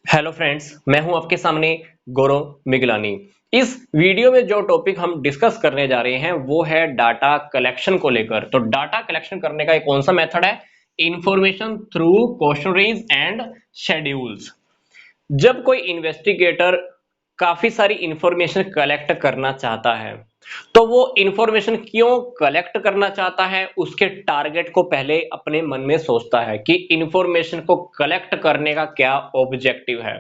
Hello friends, मैं हूं आपके सामने गौरव मिगलानी। इस वीडियो में जो टॉपिक हम डिस्कस करने जा रहे हैं वो है डाटा कलेक्शन को लेकर। तो डाटा कलेक्शन करने का एक कौन सा मेथड है? Information through questionnaires and schedules. जब कोई इन्वेस्टिगेटर काफी सारी इंफॉर्मेशन कलेक्ट करना चाहता है, तो वो इंफॉर्मेशन क्यों कलेक्ट करना चाहता है, उसके टारगेट को पहले अपने मन में सोचता है कि इंफॉर्मेशन को कलेक्ट करने का क्या ऑब्जेक्टिव है।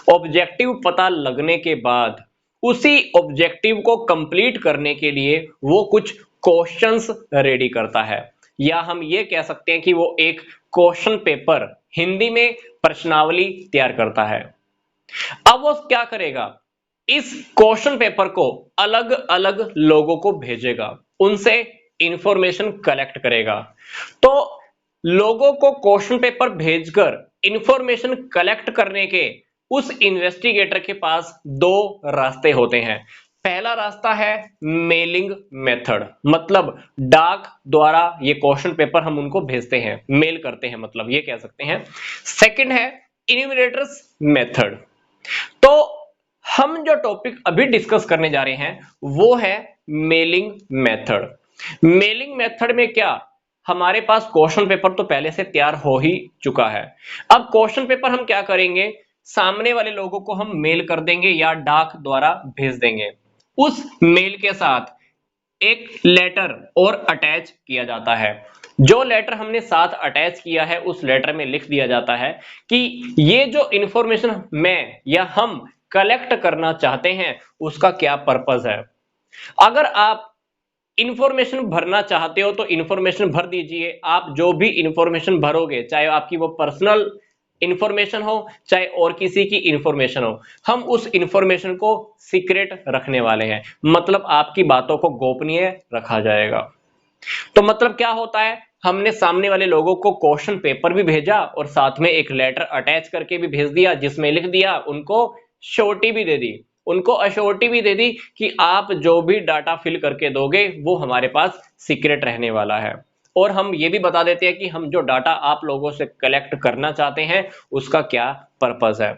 ऑब्जेक्टिव पता लगने के बाद उसी ऑब्जेक्टिव को कंप्लीट करने के लिए वो कुछ क्वेश्चंस रेडी करता है, या हम ये कह सकते हैं कि वो एक क्वेश्चन पेपर, हिंदी में प्रश्नावली तैयार करता है। अब वो क्या करेगा? इस क्वेश्चन पेपर को अलग अलग लोगों को भेजेगा, उनसे इंफॉर्मेशन कलेक्ट करेगा। तो लोगों को क्वेश्चन पेपर भेजकर इंफॉर्मेशन कलेक्ट करने के उस इन्वेस्टिगेटर के पास दो रास्ते होते हैं। पहला रास्ता है मेलिंग मेथड, मतलब डाक द्वारा ये क्वेश्चन पेपर हम उनको भेजते हैं, मेल करते हैं, मतलब ये कह सकते हैं। सेकंड है इन्यूमरेटर्स मेथड। तो हम जो टॉपिक अभी डिस्कस करने जा रहे हैं वो है मेलिंग मेथड। मेलिंग मेथड में क्या, हमारे पास क्वेश्चन पेपर तो पहले से तैयार हो ही चुका है। अब क्वेश्चन पेपर हम क्या करेंगे, सामने वाले लोगों को हम मेल कर देंगे या डाक द्वारा भेज देंगे। उस मेल के साथ एक लेटर और अटैच किया जाता है। जो लेटर हमने साथ अटैच किया है उस लेटर में लिख दिया जाता है कि ये जो इंफॉर्मेशन मैं या हम कलेक्ट करना चाहते हैं उसका क्या पर्पस है। अगर आप इंफॉर्मेशन भरना चाहते हो तो इंफॉर्मेशन भर दीजिए। आप जो भी इंफॉर्मेशन भरोगे, चाहे आपकी वो पर्सनल इंफॉर्मेशन हो चाहे और किसी की इंफॉर्मेशन हो, हम उस इंफॉर्मेशन को सीक्रेट रखने वाले हैं, मतलब आपकी बातों को गोपनीय रखा जाएगा। तो मतलब क्या होता है, हमने सामने वाले लोगों को क्वेश्चन पेपर भी भेजा और साथ में एक लेटर अटैच करके भी भेज दिया जिसमें लिख दिया, उनको श्योरिटी भी दे दी, उनको अश्योरिटी भी दे दी कि आप जो भी डाटा फिल करके दोगे वो हमारे पास सीक्रेट रहने वाला है। और हम ये भी बता देते हैं कि हम जो डाटा आप लोगों से कलेक्ट करना चाहते हैं उसका क्या पर्पस है।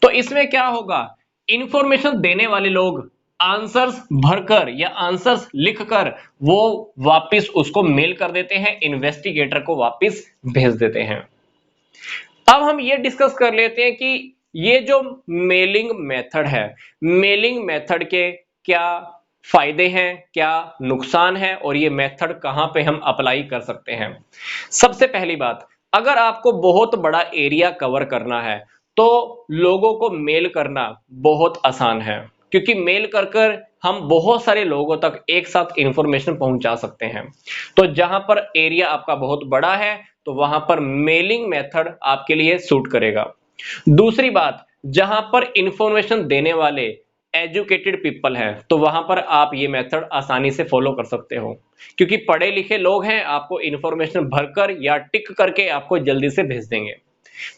तो इसमें क्या होगा, इंफॉर्मेशन देने वाले लोग आंसर्स भरकर या आंसर्स लिखकर वो वापस उसको मेल कर देते हैं, इन्वेस्टिगेटर को वापस भेज देते हैं। अब हम ये डिस्कस कर लेते हैं कि ये जो मेलिंग मेथड है, मेलिंग मेथड के क्या फायदे हैं, क्या नुकसान है, और ये मेथड कहां पे हम अप्लाई कर सकते हैं। सबसे पहली बात, अगर आपको बहुत बड़ा एरिया कवर करना है तो लोगों को मेल करना बहुत आसान है, क्योंकि मेल कर कर हम बहुत सारे लोगों तक एक साथ इंफॉर्मेशन पहुंचा सकते हैं। तो जहां पर एरिया आपका बहुत बड़ा है तो वहां पर मेलिंग मेथड आपके लिए सूट करेगा। दूसरी बात, जहां पर इंफॉर्मेशन देने वाले एजुकेटेड पीपल हैं तो वहां पर आप ये मेथड आसानी से फॉलो कर सकते हो, क्योंकि पढ़े लिखे लोग हैं, आपको इंफॉर्मेशन भरकर या टिक करके आपको जल्दी से भेज देंगे।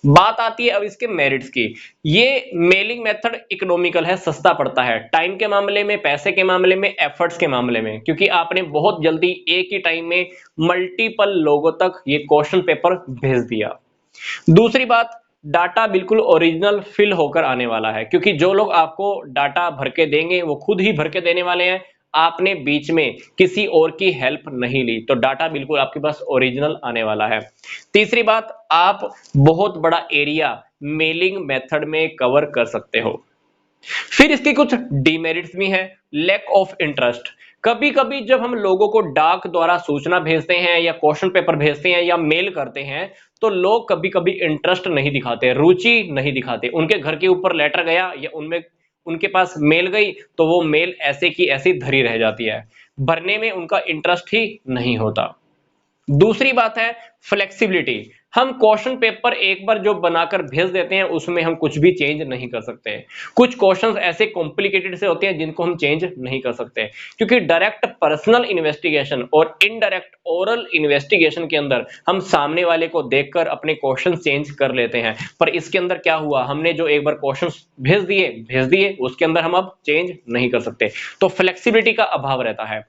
बात आती है अब इसके मेरिट्स की। ये मेलिंग मेथड इकोनॉमिकल है, सस्ता पड़ता है, टाइम के मामले में, पैसे के मामले में, एफर्ट्स के मामले में, क्योंकि आपने बहुत जल्दी एक ही टाइम में मल्टीपल लोगों तक ये क्वेश्चन पेपर भेज दिया। दूसरी बात, डाटा बिल्कुल ओरिजिनल फिल होकर आने वाला है, क्योंकि जो लोग आपको डाटा भर के देंगे वो खुद ही भर के देने वाले हैं, आपने बीच में किसी और की हेल्प नहीं ली, तो डाटा बिल्कुल आपके पास ओरिजिनल आने वाला है। तीसरी बात, आप बहुत बड़ा एरिया मेलिंग मेथड में कवर कर सकते हो। फिर इसके कुछ डीमेरिट्स भी हैं। लैक ऑफ इंटरेस्ट, कभी कभी जब हम लोगों को डाक द्वारा सूचना भेजते हैं या क्वेश्चन पेपर भेजते हैं या मेल करते हैं तो लोग कभी कभी इंटरेस्ट नहीं दिखाते, रुचि नहीं दिखाते। उनके घर के ऊपर लेटर गया या उनमें उनके पास मेल गई तो वो मेल ऐसे की ऐसी धरी रह जाती है, भरने में उनका इंटरेस्ट ही नहीं होता। दूसरी बात है फ्लेक्सिबिलिटी। हम क्वेश्चन पेपर एक बार जो बनाकर भेज देते हैं उसमें हम कुछ भी चेंज नहीं कर सकते। कुछ क्वेश्चंस ऐसे कॉम्प्लिकेटेड से होते हैं जिनको हम चेंज नहीं कर सकते, क्योंकि डायरेक्ट पर्सनल इन्वेस्टिगेशन और इनडायरेक्ट ओरल इन्वेस्टिगेशन के अंदर हम सामने वाले को देखकर अपने क्वेश्चन चेंज कर लेते हैं। पर इसके अंदर क्या हुआ, हमने जो एक बार क्वेश्चन भेज दिए उसके अंदर हम अब चेंज नहीं कर सकते, तो फ्लेक्सिबिलिटी का अभाव रहता है।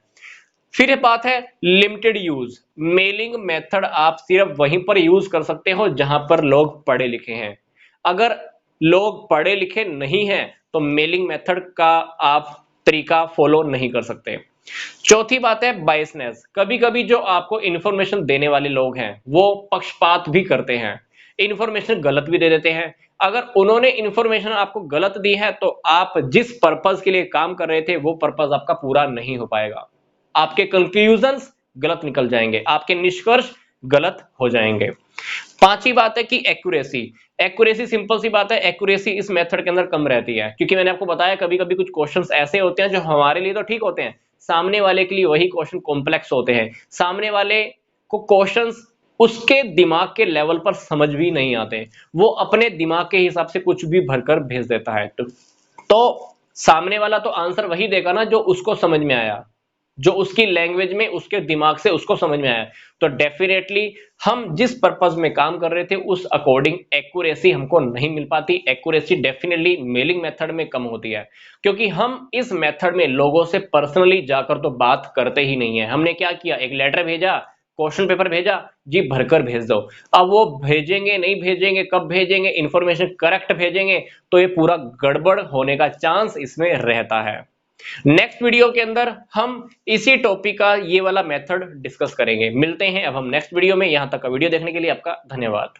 फिर बात है लिमिटेड यूज। मेलिंग मेथड आप सिर्फ वहीं पर यूज कर सकते हो जहां पर लोग पढ़े लिखे हैं। अगर लोग पढ़े लिखे नहीं हैं तो मेलिंग मेथड का आप तरीका फॉलो नहीं कर सकते। चौथी बात है बायसनेस। कभी कभी जो आपको इंफॉर्मेशन देने वाले लोग हैं वो पक्षपात भी करते हैं, इंफॉर्मेशन गलत भी दे देते हैं। अगर उन्होंने इंफॉर्मेशन आपको गलत दी है तो आप जिस पर्पस के लिए काम कर रहे थे वो पर्पस आपका पूरा नहीं हो पाएगा, आपके कंक्लूजन्स गलत निकल जाएंगे, आपके निष्कर्ष गलत हो जाएंगे। पांचवी बात है कि एक्यूरेसी। एक्यूरेसी सिंपल सी बात है, एक्यूरेसी इस मेथड के अंदर कम रहती है, क्योंकि मैंने आपको बताया कभी कभी कुछ क्वेश्चंस ऐसे होते हैं जो हमारे लिए तो ठीक होते हैं, सामने वाले के लिए वही क्वेश्चन कॉम्प्लेक्स होते हैं, सामने वाले को क्वेश्चंस उसके दिमाग के लेवल पर समझ भी नहीं आते, वो अपने दिमाग के हिसाब से कुछ भी भरकर भेज देता है। तो सामने वाला तो आंसर वही देगा ना जो उसको समझ में आया, जो उसकी लैंग्वेज में उसके दिमाग से उसको समझ में आया। तो डेफिनेटली हम जिस पर्पस में काम कर रहे थे उस अकॉर्डिंग एक्यूरेसी हमको नहीं मिल पाती। एक्यूरेसी डेफिनेटली मेलिंग मेथड में कम होती है, क्योंकि हम इस मेथड में लोगों से पर्सनली जाकर तो बात करते ही नहीं है। हमने क्या किया, एक लेटर भेजा, क्वेश्चन पेपर भेजा, जी भरकर भेज दो। अब वो भेजेंगे नहीं भेजेंगे, कब भेजेंगे, इंफॉर्मेशन करेक्ट भेजेंगे, तो ये पूरा गड़बड़ होने का चांस इसमें रहता है। नेक्स्ट वीडियो के अंदर हम इसी टॉपिक का ये वाला मेथड डिस्कस करेंगे। मिलते हैं अब हम नेक्स्ट वीडियो में। यहां तक का वीडियो देखने के लिए आपका धन्यवाद।